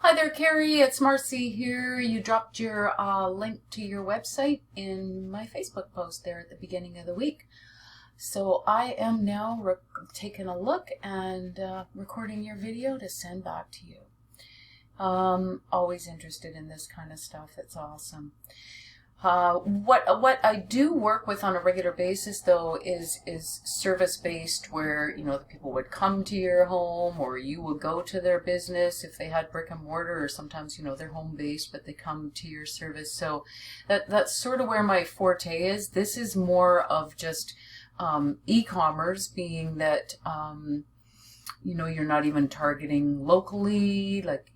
Hi there, Carey. It's Marcy here. You dropped your link to your website in my Facebook post there at the beginning of the week. So I am now taking a look and recording your video to send back to you. Always interested in this kind of stuff. It's awesome. What I do work with on a regular basis though is service based, where the people would come to your home or you would go to their business if they had brick and mortar, or sometimes they're home based but they come to your service. So that's sort of where my forte is. This is more of just e-commerce, being that you're not even targeting locally, like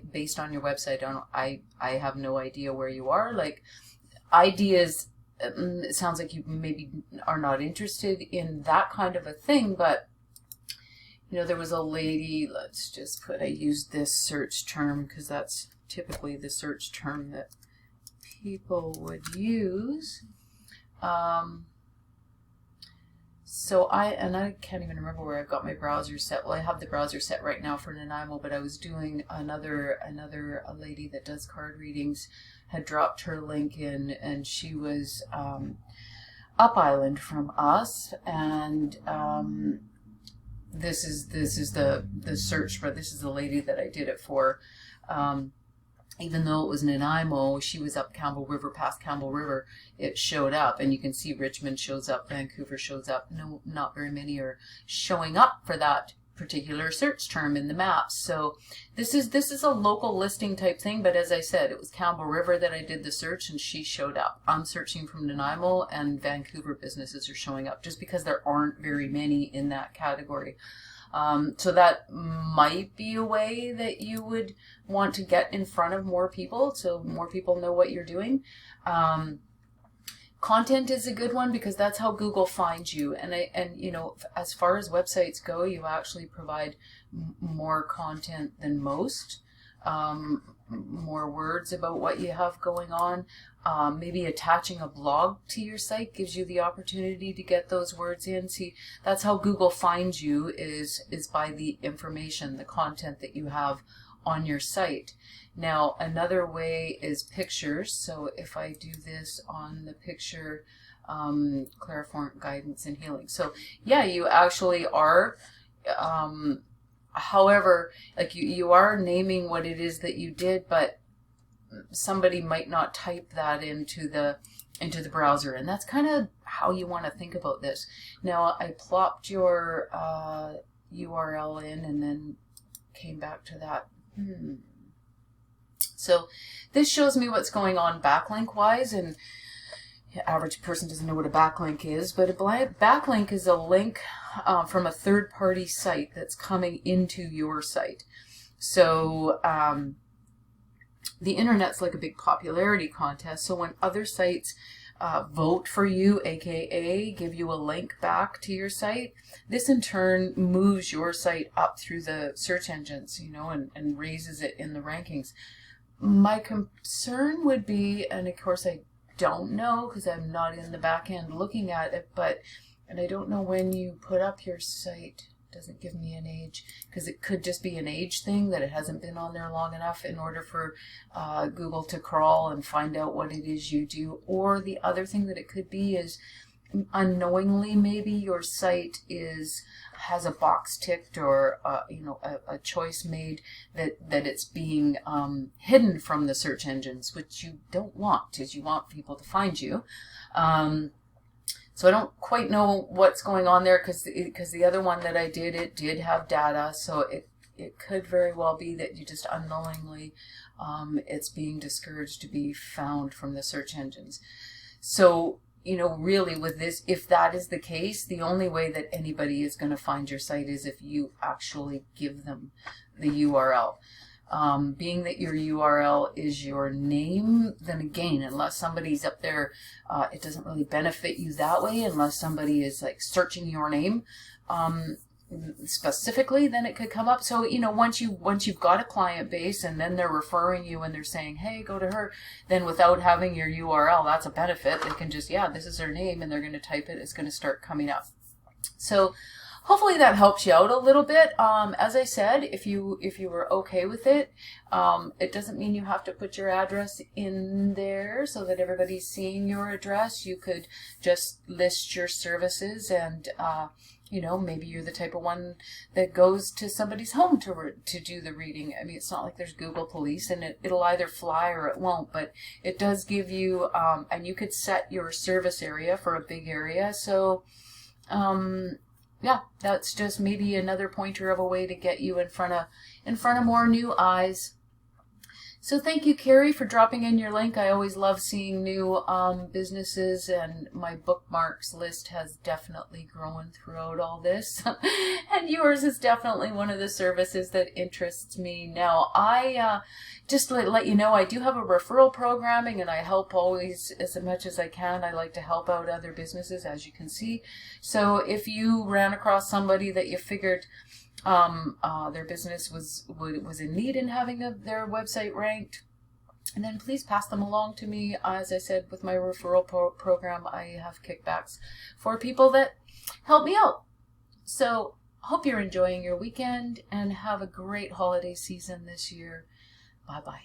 based on your website. I have no idea where you are. Like, ideas, it sounds like you maybe are not interested in that kind of a thing, but there was a lady, let's just put, I used this search term because that's typically the search term that people would use. So I can't even remember where I've got my browser set. Well, I have the browser set right now for Nanaimo, but I was doing a lady that does card readings had dropped her link in, and she was up island from us, and this is the search for, this is the lady that I did it for. Even though it was Nanaimo, she was up Campbell River, past Campbell River, it showed up. And you can see Richmond shows up, Vancouver shows up. No, not very many are showing up for that particular search term in the maps. So this is a local listing type thing, but as I said, it was Campbell River that I did the search and she showed up. I'm searching from Nanaimo, and Vancouver businesses are showing up just because there aren't very many in that category. So that might be a way that you would want to get in front of more people, so more people know what you're doing. Content is a good one because that's how Google finds you. And as far as websites go, you actually provide more content than most. More words about what you have going on. Maybe attaching a blog to your site gives you the opportunity to get those words in. See, that's how Google finds you, is by the information, the content that you have on your site. Now, another way is pictures. So if I do this on the picture, clairvoyant guidance and healing. So yeah, you actually are, however, like you are naming what it is that you did, but somebody might not type that into the browser, and that's kind of how you want to think about this. Now, I plopped your URL in and then came back to that. So this shows me what's going on backlink wise, and the average person doesn't know what a backlink is, but a backlink is a link from a third-party site that's coming into your site. So the internet's like a big popularity contest. So when other sites vote for you, aka give you a link back to your site, this in turn moves your site up through the search engines, and raises it in the rankings. My concern would be, and of course I don't know because I'm not in the back end looking at it, and I don't know when you put up your site. Doesn't give me an age, because it could just be an age thing, that it hasn't been on there long enough in order for Google to crawl and find out what it is you do. Or the other thing that it could be is unknowingly maybe your site has a box ticked, or a choice made that it's being hidden from the search engines, which you don't want, because you want people to find you. So I don't quite know what's going on there, because the other one that I did, it did have data, so it could very well be that you just unknowingly, it's being discouraged to be found from the search engines. So, really with this, if that is the case, the only way that anybody is going to find your site is if you actually give them the URL. Being that your URL is your name, then again, unless somebody's up there, it doesn't really benefit you that way, unless somebody is like searching your name specifically, then it could come up. So once you've got a client base and then they're referring you and they're saying, hey, go to her, then without having your URL, that's a benefit. They can just, yeah, this is her name, and they're going to type it, it's going to start coming up. So hopefully that helps you out a little bit. As I said, if you were okay with it, it doesn't mean you have to put your address in there so that everybody's seeing your address. You could just list your services, and you know, maybe you're the type of one that goes to somebody's home to do the reading. I mean, it's not like there's Google Police, and it'll either fly or it won't, but it does give you, and you could set your service area for a big area. So, yeah, that's just maybe another pointer of a way to get you in front of more new eyes. So thank you, Carey, for dropping in your link. I always love seeing new businesses, and my bookmarks list has definitely grown throughout all this. And yours is definitely one of the services that interests me. Now, I just to let you know, I do have a referral programming, and I help always as much as I can. I like to help out other businesses, as you can see. So if you ran across somebody that you figured their business was in need in having their website ranked, and then please pass them along to me. As I said, with my referral program, I have kickbacks for people that help me out. So hope you're enjoying your weekend and have a great holiday season this year. Bye bye.